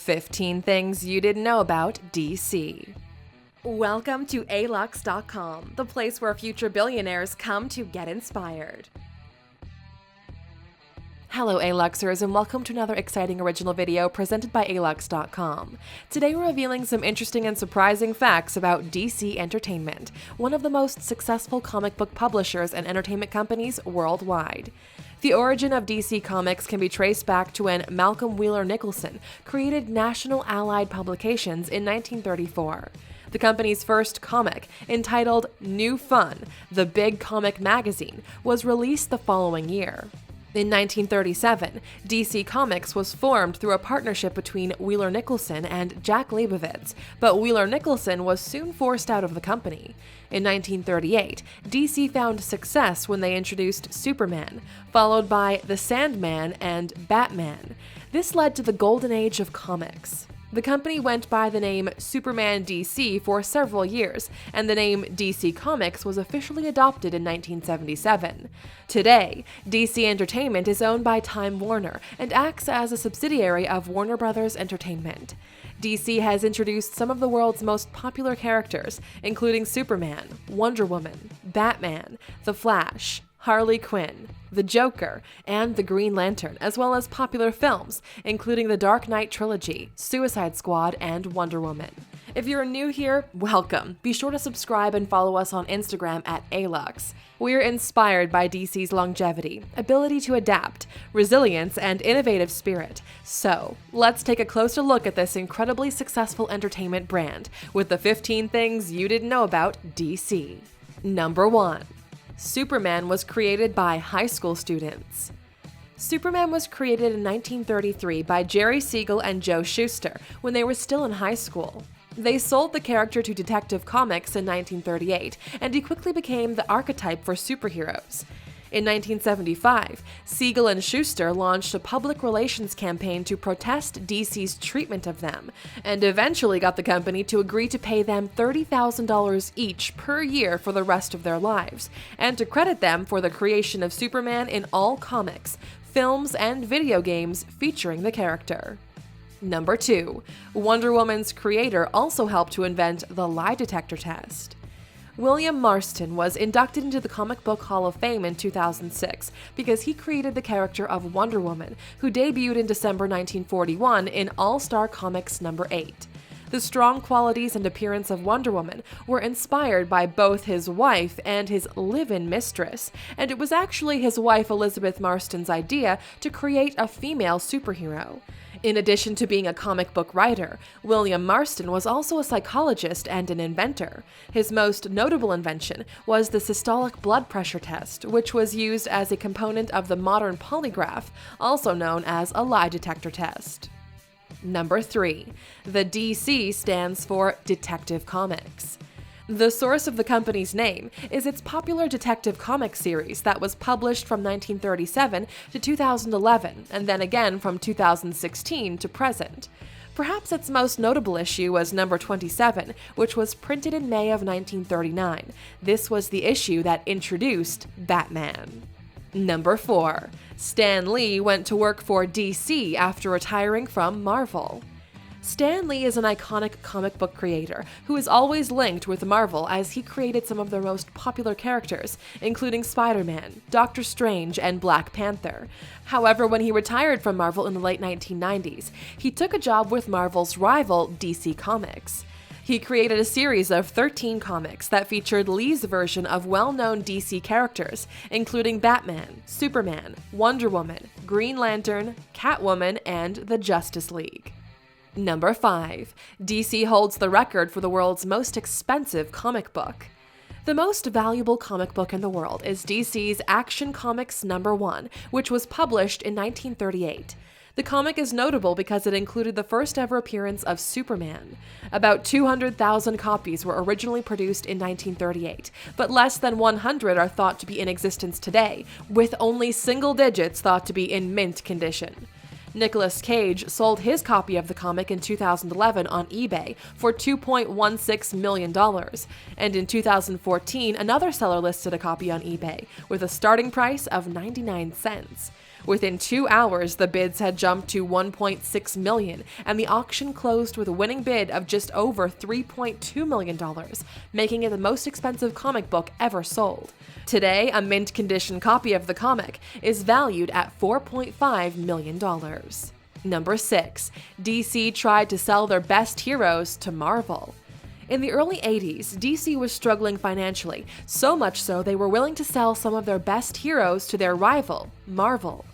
15 Things You Didn't Know About DC. Welcome to Alux.com, the place where future billionaires come to get inspired. Hello Aluxers, and welcome to another exciting original video presented by Alux.com. Today we're revealing some interesting and surprising facts about DC Entertainment, one of the most successful comic book publishers and entertainment companies worldwide. The origin of DC Comics can be traced back to when Malcolm Wheeler Nicholson created National Allied Publications in 1934. The company's first comic, entitled New Fun, the Big Comic Magazine, was released the following year. In 1937, DC Comics was formed through a partnership between Wheeler Nicholson and Jack Leibovitz, but Wheeler Nicholson was soon forced out of the company. In 1938, DC found success when they introduced Superman, followed by The Sandman and Batman. This led to the golden age of comics. The company went by the name Superman DC for several years, and the name DC Comics was officially adopted in 1977. Today, DC Entertainment is owned by Time Warner and acts as a subsidiary of Warner Bros. Entertainment. DC has introduced some of the world's most popular characters, including Superman, Wonder Woman, Batman, The Flash, Harley Quinn, the Joker, and the Green Lantern, as well as popular films, including the Dark Knight trilogy, Suicide Squad, and Wonder Woman. If you're new here, welcome. Be sure to subscribe and follow us on Instagram at Alux. We're inspired by DC's longevity, ability to adapt, resilience, and innovative spirit. So, let's take a closer look at this incredibly successful entertainment brand with the 15 things you didn't know about DC. Number 1. Superman was created by high school students. Superman was created in 1933 by Jerry Siegel and Joe Shuster when they were still in high school. They sold the character to Detective Comics in 1938, and he quickly became the archetype for superheroes. In 1975, Siegel and Shuster launched a public relations campaign to protest DC's treatment of them, and eventually got the company to agree to pay them $30,000 each per year for the rest of their lives, and to credit them for the creation of Superman in all comics, films, and video games featuring the character. Number 2. Wonder Woman's creator also helped to invent the lie detector test. William Marston was inducted into the Comic Book Hall of Fame in 2006 because he created the character of Wonder Woman, who debuted in December 1941 in All-Star Comics number 8. The strong qualities and appearance of Wonder Woman were inspired by both his wife and his live-in mistress, and it was actually his wife Elizabeth Marston's idea to create a female superhero. In addition to being a comic book writer, William Marston was also a psychologist and an inventor. His most notable invention was the systolic blood pressure test, which was used as a component of the modern polygraph, also known as a lie detector test. Number 3. The DC stands for Detective Comics. The source of the company's name is its popular detective comic series that was published from 1937 to 2011, and then again from 2016 to present. Perhaps its most notable issue was number 27, which was printed in May of 1939. This was the issue that introduced Batman. Number 4. Stan Lee went to work for DC after retiring from Marvel. Stan Lee is an iconic comic book creator who is always linked with Marvel as he created some of their most popular characters, including Spider-Man, Doctor Strange, and Black Panther. However, when he retired from Marvel in the late 1990s, he took a job with Marvel's rival, DC Comics. He created a series of 13 comics that featured Lee's version of well-known DC characters, including Batman, Superman, Wonder Woman, Green Lantern, Catwoman, and the Justice League. Number 5. DC holds the record for the world's most expensive comic book. The most valuable comic book in the world is DC's Action Comics number 1, which was published in 1938. The comic is notable because it included the first ever appearance of Superman. About 200,000 copies were originally produced in 1938, but less than 100 are thought to be in existence today, with only single digits thought to be in mint condition. Nicolas Cage sold his copy of the comic in 2011 on eBay for $2.16 million, and in 2014 another seller listed a copy on eBay with a starting price of 99 cents. Within 2 hours, the bids had jumped to $1.6 million, and the auction closed with a winning bid of just over $3.2 million, making it the most expensive comic book ever sold. Today, a mint condition copy of the comic is valued at $4.5 million. Number 6. DC tried to sell their best heroes to Marvel. In the early 80s, DC was struggling financially, so much so they were willing to sell some of their best heroes to their rival, Marvel.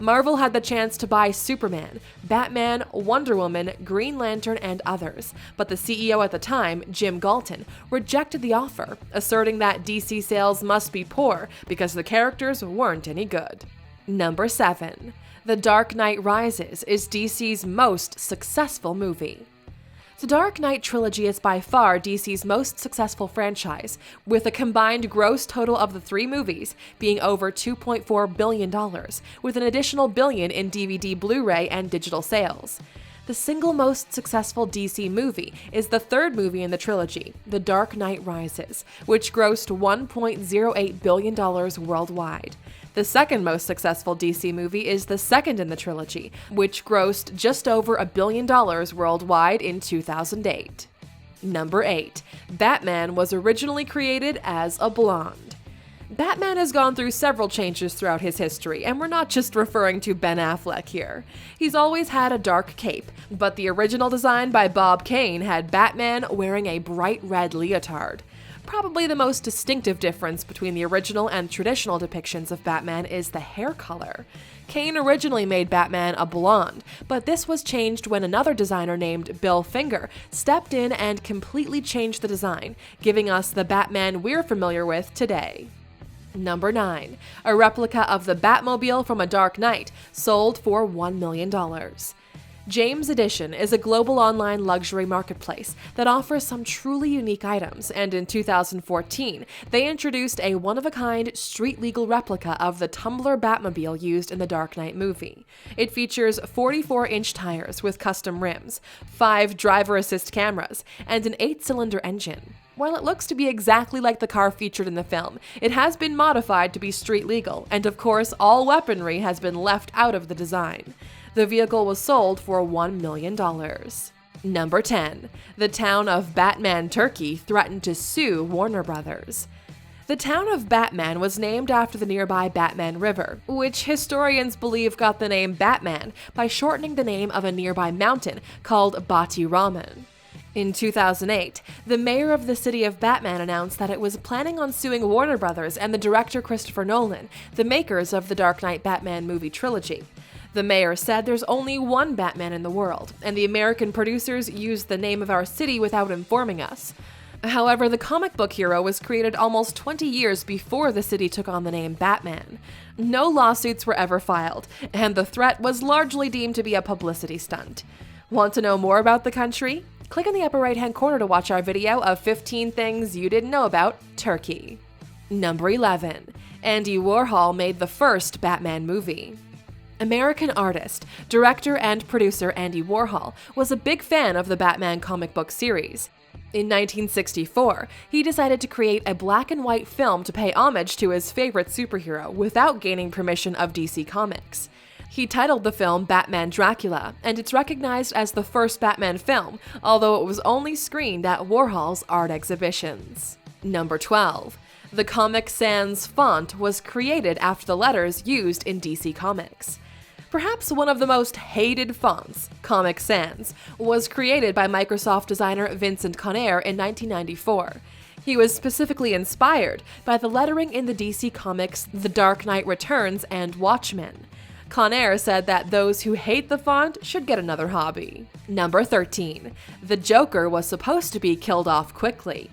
Marvel had the chance to buy Superman, Batman, Wonder Woman, Green Lantern, and others, but the CEO at the time, Jim Galton, rejected the offer, asserting that DC sales must be poor because the characters weren't any good. Number 7. The Dark Knight Rises is DC's most successful movie. The Dark Knight trilogy is by far DC's most successful franchise, with a combined gross total of the 3 movies being over $2.4 billion, with an additional billion in DVD, Blu-ray, and digital sales. The single most successful DC movie is the 3rd movie in the trilogy, The Dark Knight Rises, which grossed $1.08 billion worldwide. The second most successful DC movie is the 2nd in the trilogy, which grossed just over $1 billion worldwide in 2008. Number 8. Batman was originally created as a blonde. Batman has gone through several changes throughout his history, and we're not just referring to Ben Affleck here. He's always had a dark cape, but the original design by Bob Kane had Batman wearing a bright red leotard. Probably the most distinctive difference between the original and traditional depictions of Batman is the hair color. Kane originally made Batman a blonde, but this was changed when another designer named Bill Finger stepped in and completely changed the design, giving us the Batman we're familiar with today. Number 9. A replica of the Batmobile from A Dark Knight sold for $1 million. James Edition is a global online luxury marketplace that offers some truly unique items, and in 2014, they introduced a one-of-a-kind, street-legal replica of the tumbler Batmobile used in the Dark Knight movie. It features 44-inch tires with custom rims, 5 driver-assist cameras, and an 8-cylinder engine. While it looks to be exactly like the car featured in the film, it has been modified to be street-legal, and of course, all weaponry has been left out of the design. The vehicle was sold for $1 million. Number 10. The town of Batman, Turkey threatened to sue Warner Brothers. The town of Batman was named after the nearby Batman River, which historians believe got the name Batman by shortening the name of a nearby mountain called Bati Rahman. In 2008, the mayor of the city of Batman announced that it was planning on suing Warner Brothers and the director Christopher Nolan, the makers of the Dark Knight Batman movie trilogy. The mayor said there's only one Batman in the world, and the American producers used the name of our city without informing us. However, the comic book hero was created almost 20 years before the city took on the name Batman. No lawsuits were ever filed, and the threat was largely deemed to be a publicity stunt. Want to know more about the country? Click in the upper right-hand corner to watch our video of 15 things you didn't know about Turkey. Number 11. Andy Warhol made the first Batman movie. American artist, director, and producer Andy Warhol was a big fan of the Batman comic book series. In 1964, he decided to create a black and white film to pay homage to his favorite superhero without gaining permission of DC Comics. He titled the film Batman Dracula, and it's recognized as the first Batman film, although it was only screened at Warhol's art exhibitions. Number 12. The Comic Sans font was created after the letters used in DC Comics. Perhaps one of the most hated fonts, Comic Sans, was created by Microsoft designer Vincent Conner in 1994. He was specifically inspired by the lettering in the DC Comics The Dark Knight Returns and Watchmen. Conner said that those who hate the font should get another hobby. Number 13. The Joker was supposed to be killed off quickly.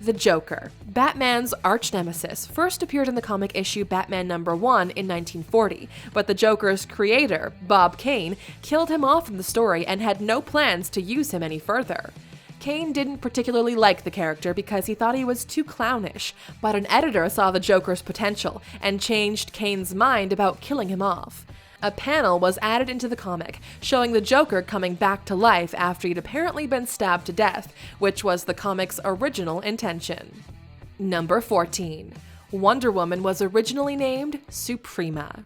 The Joker, Batman's arch-nemesis, first appeared in the comic issue Batman No. 1 in 1940, but the Joker's creator, Bob Kane, killed him off in the story and had no plans to use him any further. Kane didn't particularly like the character because he thought he was too clownish, but an editor saw the Joker's potential and changed Kane's mind about killing him off. A panel was added into the comic, showing the Joker coming back to life after he'd apparently been stabbed to death, which was the comic's original intention. Number 14. Wonder Woman was originally named Sue Prima.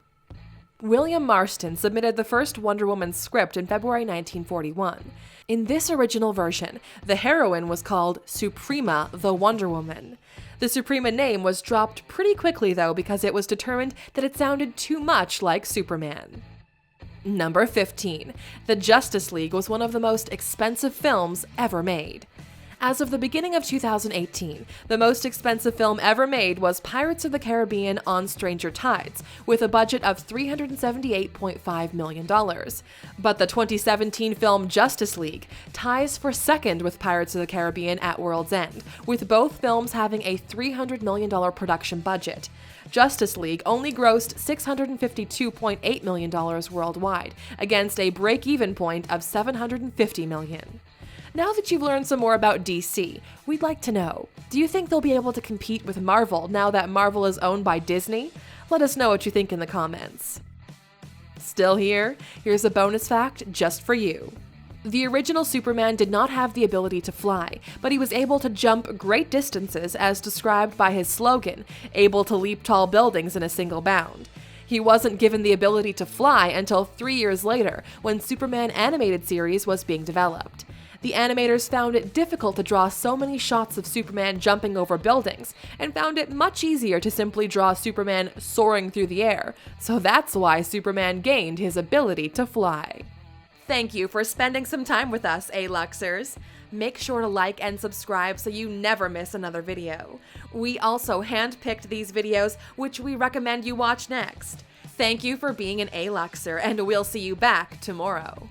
William Marston submitted the first Wonder Woman script in February 1941. In this original version, the heroine was called Sue Prima, the Wonder Woman. The Sue Prima name was dropped pretty quickly though because it was determined that it sounded too much like Superman. Number 15. The Justice League was one of the most expensive films ever made. As of the beginning of 2018, the most expensive film ever made was Pirates of the Caribbean on Stranger Tides, with a budget of $378.5 million. But the 2017 film Justice League ties for second with Pirates of the Caribbean at World's End, with both films having a $300 million production budget. Justice League only grossed $652.8 million worldwide, against a break-even point of $750 million. Now that you've learned some more about DC, we'd like to know, do you think they'll be able to compete with Marvel now that Marvel is owned by Disney? Let us know what you think in the comments. Still here? Here's a bonus fact just for you. The original Superman did not have the ability to fly, but he was able to jump great distances as described by his slogan, able to leap tall buildings in a single bound. He wasn't given the ability to fly until 3 years later, when Superman animated series was being developed. The animators found it difficult to draw so many shots of Superman jumping over buildings, and found it much easier to simply draw Superman soaring through the air, so that's why Superman gained his ability to fly. Thank you for spending some time with us, Aluxers. Make sure to like and subscribe so you never miss another video. We also handpicked these videos, which we recommend you watch next. Thank you for being an Aluxer, and we'll see you back tomorrow.